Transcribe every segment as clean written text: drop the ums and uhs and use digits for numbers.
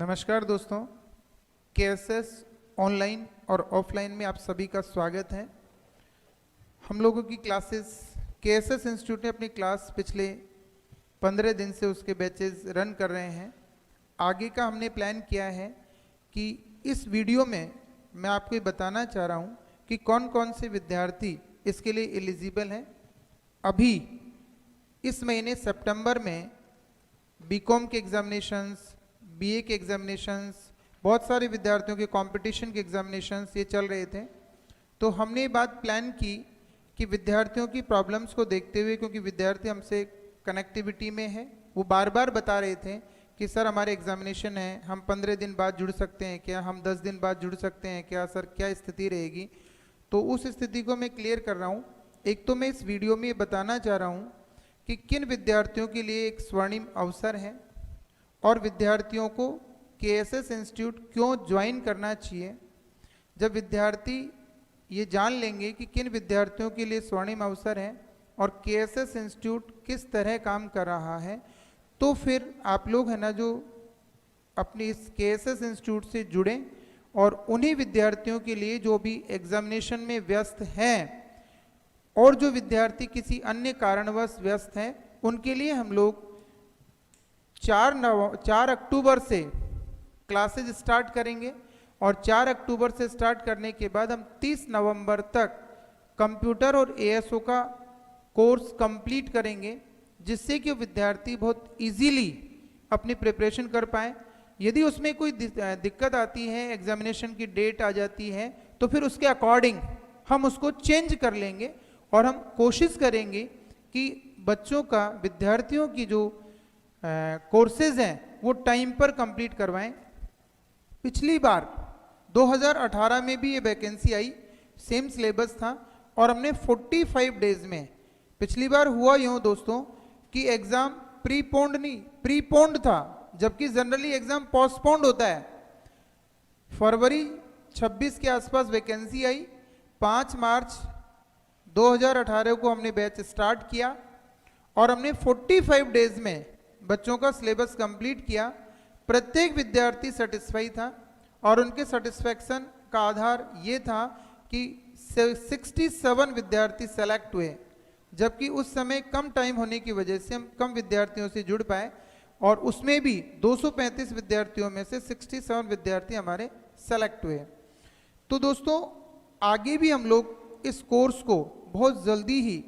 नमस्कार दोस्तों, KSS online और ऑफलाइन में आप सभी का स्वागत है। हम लोगों की क्लासेस केएसएस इंस्टीट्यूट ने अपनी क्लास पिछले 15 दिन से उसके बैचेस रन कर रहे हैं। आगे का हमने प्लान किया है कि इस वीडियो में मैं आपको बताना चाह रहा हूँ कि कौन कौन से विद्यार्थी इसके लिए एलिजिबल हैं। अभी इस महीने सितंबर में बीकॉम के एग्जामिनेशंस, बीए के एग्जामिनेशंस, बहुत सारे विद्यार्थियों के कंपटीशन के एग्जामिनेशंस ये चल रहे थे। तो हमने ये बात प्लान की कि विद्यार्थियों की प्रॉब्लम्स को देखते हुए, क्योंकि विद्यार्थी हमसे कनेक्टिविटी में है, वो बार बार बता रहे थे कि सर हमारे एग्जामिनेशन है, हम 15 दिन बाद जुड़ सकते हैं क्या, हम 10 दिन बाद जुड़ सकते हैं क्या, सर क्या स्थिति रहेगी। तो उस स्थिति को मैं क्लियर कर रहा हूँ। एक तो मैं इस वीडियो में ये बताना चाह रहा हूँ कि किन विद्यार्थियों के लिए एक स्वर्णिम अवसर है और विद्यार्थियों को केएसएस इंस्टीट्यूट क्यों ज्वाइन करना चाहिए। जब विद्यार्थी ये जान लेंगे कि किन विद्यार्थियों के लिए स्वर्णिम अवसर है और केएसएस इंस्टीट्यूट किस तरह काम कर रहा है, तो फिर आप लोग है ना जो अपनी इस केएसएस इंस्टीट्यूट से जुड़ें और उन्हीं विद्यार्थियों के लिए जो भी एग्जामिनेशन में व्यस्त हैं और जो विद्यार्थी किसी अन्य कारणवश व्यस्त हैं, उनके लिए हम लोग 4 अक्टूबर से क्लासेज स्टार्ट करेंगे और 4 अक्टूबर से स्टार्ट करने के बाद हम 30 नवंबर तक कंप्यूटर और एएसओ का कोर्स कंप्लीट करेंगे, जिससे कि विद्यार्थी बहुत इजीली अपनी प्रिपरेशन कर पाए। यदि उसमें कोई दिक्कत आती है, एग्जामिनेशन की डेट आ जाती है, तो फिर उसके अकॉर्डिंग हम उसको चेंज कर लेंगे और हम कोशिश करेंगे कि बच्चों का, विद्यार्थियों की जो कोर्सेज हैं वो टाइम पर कंप्लीट करवाएं। पिछली बार 2018 में भी ये वैकेंसी आई, सेम सिलेबस था और हमने 45 डेज में, पिछली बार हुआ यूँ दोस्तों कि एग्ज़ाम प्रीपोन्ड था, जबकि जनरली एग्ज़ाम पोस्टपोन्ड होता है। फरवरी 26 के आसपास वैकेंसी आई, 5 मार्च 2018 को हमने बैच स्टार्ट किया और हमने 45 डेज में बच्चों का सिलेबस कंप्लीट किया। प्रत्येक विद्यार्थी सेटिस्फाई था और उनके सेटिस्फैक्शन का आधार ये था कि 67 विद्यार्थी सेलेक्ट हुए, जबकि उस समय कम टाइम होने की वजह से हम कम विद्यार्थियों से जुड़ पाए और उसमें भी 235 विद्यार्थियों में से 67 विद्यार्थी हमारे सेलेक्ट हुए। तो दोस्तों आगे भी हम लोग इस कोर्स को बहुत जल्दी ही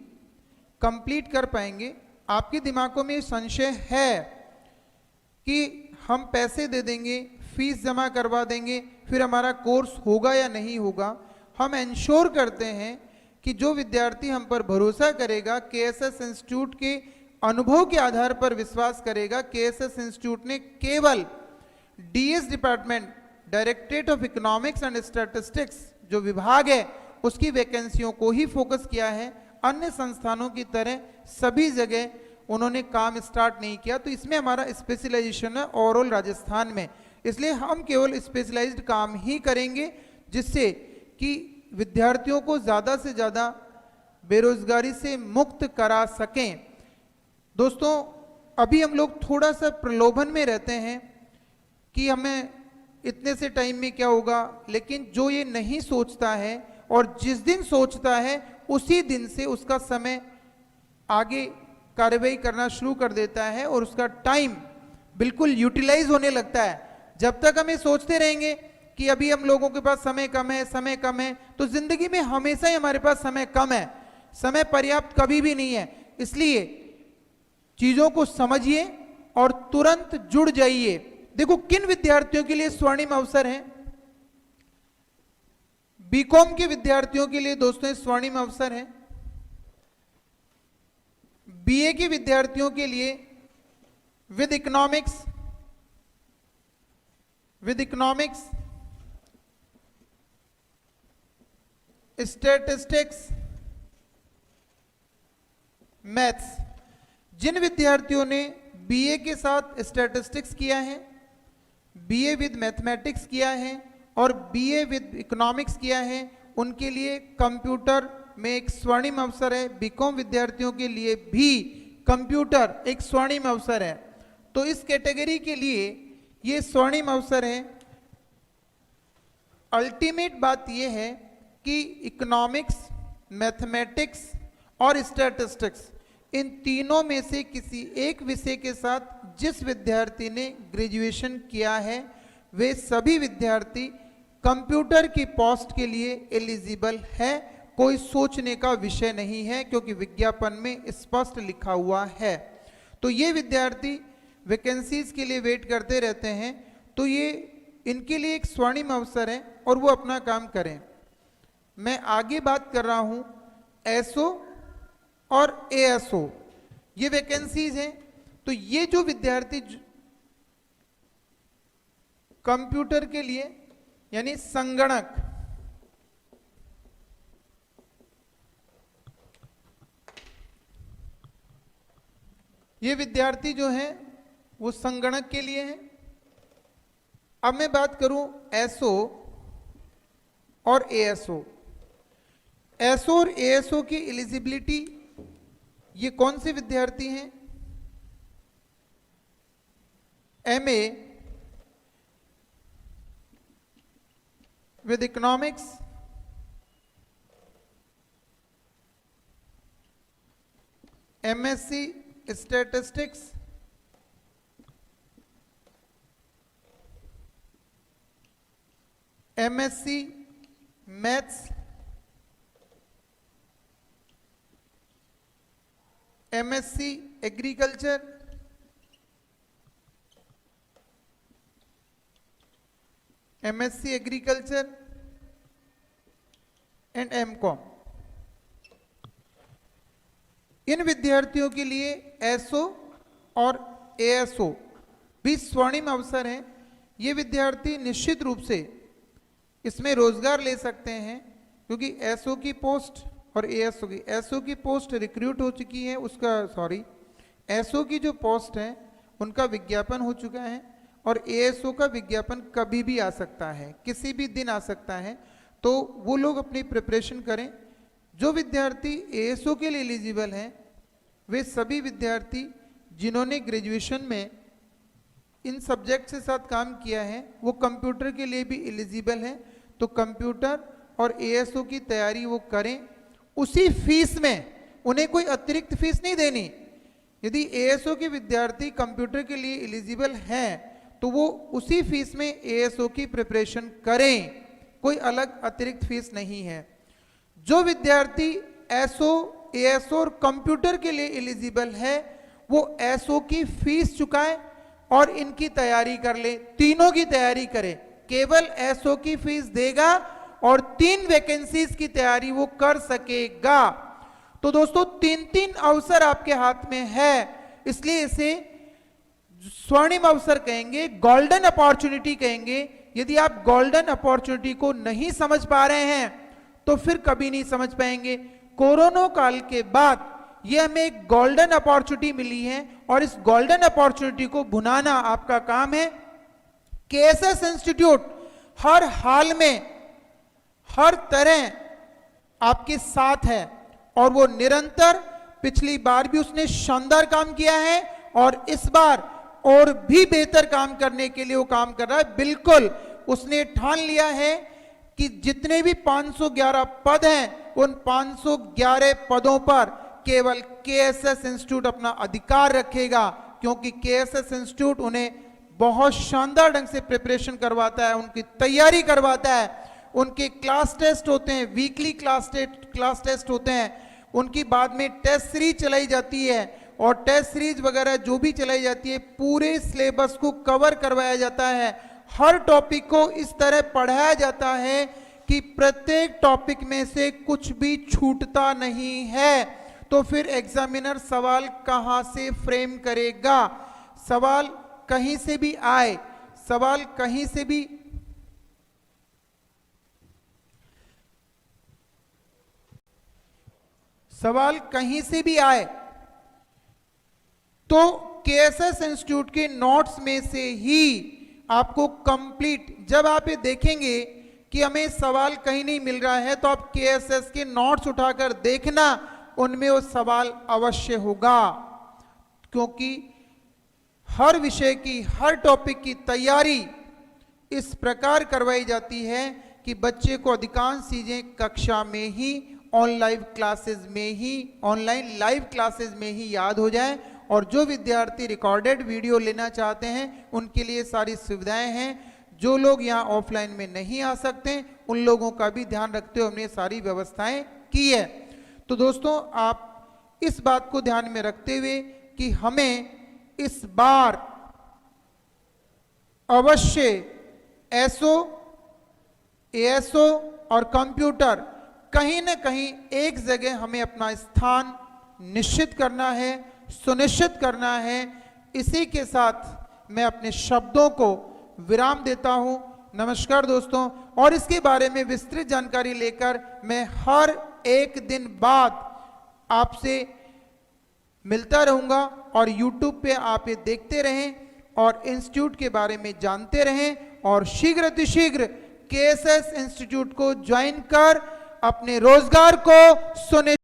कंप्लीट कर पाएंगे। आपके दिमागों में संशय है कि हम पैसे दे देंगे, फीस जमा करवा देंगे, फिर हमारा कोर्स होगा या नहीं होगा। हम इंश्योर करते हैं कि जो विद्यार्थी हम पर भरोसा करेगा, केएसएस इंस्टीट्यूट के अनुभव के आधार पर विश्वास करेगा, केएसएस इंस्टीट्यूट ने केवल DS department, directorate of economics and statistics जो विभाग है, उसकी वैकेंसियों को ही फोकस किया है। अन्य संस्थानों की तरह सभी जगह उन्होंने काम स्टार्ट नहीं किया। तो इसमें हमारा स्पेशलाइजेशन है ओवरऑल राजस्थान में, इसलिए हम केवल स्पेशलाइज्ड काम ही करेंगे, जिससे कि विद्यार्थियों को ज़्यादा से ज़्यादा बेरोजगारी से मुक्त करा सकें। दोस्तों अभी हम लोग थोड़ा सा प्रलोभन में रहते हैं कि हमें इतने से टाइम में क्या होगा, लेकिन जो ये नहीं सोचता है और जिस दिन सोचता है उसी दिन से उसका समय आगे कार्रवाई करना शुरू कर देता है और उसका टाइम बिल्कुल यूटिलाइज होने लगता है। जब तक हम ये सोचते रहेंगे कि अभी हम लोगों के पास समय कम है, तो जिंदगी में हमेशा ही हमारे पास समय कम है, समय पर्याप्त कभी भी नहीं है। इसलिए चीजों को समझिए और तुरंत जुड़ जाइए। देखो किन विद्यार्थियों के लिए स्वर्णिम अवसर है। बीकॉम के विद्यार्थियों के लिए दोस्तों स्वर्णिम अवसर है। बीए के विद्यार्थियों के लिए विद इकोनॉमिक्स, स्टैटिस्टिक्स, मैथ्स। जिन विद्यार्थियों ने बीए के साथ स्टैटिस्टिक्स किया है, बीए विद मैथमेटिक्स किया है और बीए विद इकोनॉमिक्स किया है, उनके लिए कंप्यूटर में एक स्वर्णिम अवसर है। बीकॉम विद्यार्थियों के लिए भी कंप्यूटर एक स्वर्णिम अवसर है। तो इस कैटेगरी के लिए ये स्वर्णिम अवसर है। अल्टीमेट बात यह है कि इकोनॉमिक्स, मैथमेटिक्स और स्टैटिस्टिक्स, इन तीनों में से किसी एक विषय के साथ जिस विद्यार्थी ने ग्रेजुएशन किया है वे सभी विद्यार्थी कंप्यूटर की पोस्ट के लिए एलिजिबल है। कोई सोचने का विषय नहीं है, क्योंकि विज्ञापन में स्पष्ट लिखा हुआ है। तो ये विद्यार्थी वैकेंसीज के लिए वेट करते रहते हैं, तो ये इनके लिए एक स्वर्णिम अवसर है और वो अपना काम करें। मैं आगे बात कर रहा हूं एसओ और एएसओ, ये वैकेंसीज हैं। तो ये जो विद्यार्थी कंप्यूटर के लिए यानी संगणक, ये विद्यार्थी जो हैं वो संगणक के लिए हैं। अब मैं बात करूं एसओ और एएसओ। एसओ और एएसओ की एलिजिबिलिटी, ये कौन से विद्यार्थी हैं? MA with economics, MSc statistics, MSc maths, MSc agriculture, MSc agriculture and MCom. इन विद्यार्थियों के लिए एसओ और एएसओ भी स्वर्णिम अवसर हैं। ये विद्यार्थी निश्चित रूप से इसमें रोजगार ले सकते हैं, क्योंकि एसओ की पोस्ट और एसओ की पोस्ट रिक्रूट हो चुकी है, एसओ की जो पोस्ट है उनका विज्ञापन हो चुका है, और एएसओ का विज्ञापन कभी भी आ सकता है, किसी भी दिन आ सकता है। तो वो लोग अपनी प्रिपरेशन करें। जो विद्यार्थी एएसओ के लिए एलिजिबल हैं वे सभी विद्यार्थी जिन्होंने ग्रेजुएशन में इन सब्जेक्ट के साथ काम किया है वो कंप्यूटर के लिए भी एलिजिबल हैं। तो कंप्यूटर और एएसओ की तैयारी वो करें। उसी फीस में, उन्हें कोई अतिरिक्त फीस नहीं देनी। यदि एएसओ के विद्यार्थी कंप्यूटर के लिए एलिजिबल हैं तो वो उसी फीस में एएसओ की प्रिपरेशन करें, कोई अलग अतिरिक्त फीस नहीं है। जो विद्यार्थी एसओ, एएसओ और कंप्यूटर के लिए एलिजिबल है वो एसओ की फीस चुकाए और इनकी तैयारी कर ले, तीनों की तैयारी करे। केवल एसओ की फीस देगा और 3 वैकेंसीज की तैयारी वो कर सकेगा। तो दोस्तों 3-3 अवसर आपके हाथ में है, इसलिए इसे स्वर्णिम अवसर कहेंगे, गोल्डन अपॉर्चुनिटी कहेंगे। यदि आप गोल्डन अपॉर्चुनिटी को नहीं समझ पा रहे हैं तो फिर कभी नहीं समझ पाएंगे। कोरोना काल के बाद ये हमें एक गोल्डन अपॉर्चुनिटी मिली है और इस गोल्डन अपॉर्चुनिटी को भुनाना आपका काम है। केएसएस इंस्टीट्यूट हर हाल में, हर तरह आपके साथ है और वो निरंतर, पिछली बार भी उसने शानदार काम किया है और इस बार और भी बेहतर काम करने के लिए वो काम कर रहा है। बिल्कुल उसने ठान लिया है कि जितने भी 511 पद हैं उन 511 पदों पर केवल केएसएस इंस्टीट्यूट अपना अधिकार रखेगा, क्योंकि केएसएस इंस्टीट्यूट उन्हें बहुत शानदार ढंग से प्रिपरेशन करवाता है, उनकी तैयारी करवाता है। उनके क्लास टेस्ट होते हैं, वीकली क्लास टेस्ट होते हैं, उनकी बाद में टेस्ट सीरीज चलाई जाती है और टेस्ट सीरीज वगैरह जो भी चलाई जाती है पूरे सिलेबस को कवर करवाया जाता है। हर टॉपिक को इस तरह पढ़ाया जाता है कि प्रत्येक टॉपिक में से कुछ भी छूटता नहीं है। तो फिर एग्जामिनर सवाल कहां से फ्रेम करेगा? सवाल कहीं से भी आए, सवाल कहीं से भी आए तो केएसएस इंस्टीट्यूट के नोट्स में से ही आपको कंप्लीट, जब आप ये देखेंगे कि हमें सवाल कहीं नहीं मिल रहा है तो आप केएसएस के नोट्स उठाकर देखना, उनमें वो सवाल अवश्य होगा, क्योंकि हर विषय की, हर टॉपिक की तैयारी इस प्रकार करवाई जाती है कि बच्चे को अधिकांश चीजें कक्षा में ही, ऑनलाइन क्लासेस में ही, ऑनलाइन लाइव क्लासेस में ही याद हो जाए। और जो विद्यार्थी रिकॉर्डेड वीडियो लेना चाहते हैं उनके लिए सारी सुविधाएं हैं। जो लोग यहाँ ऑफलाइन में नहीं आ सकते उन लोगों का भी ध्यान रखते हुए हमने सारी व्यवस्थाएं की है। तो दोस्तों, आप इस बात को ध्यान में रखते हुए कि हमें इस बार अवश्य एसओ, एएसओ और कंप्यूटर कहीं न कहीं एक जगह हमें अपना स्थान निश्चित करना है, सुनिश्चित करना है। इसी के साथ मैं अपने शब्दों को विराम देता हूं। नमस्कार दोस्तों, और इसके बारे में विस्तृत जानकारी लेकर मैं हर एक दिन बाद आपसे मिलता रहूंगा। और YouTube पे आप ये देखते रहें और इंस्टीट्यूट के बारे में जानते रहें, और शीघ्र अतिशीघ्र KSS इंस्टीट्यूट को ज्वाइन कर अपने रोजगार को सुनिश्चित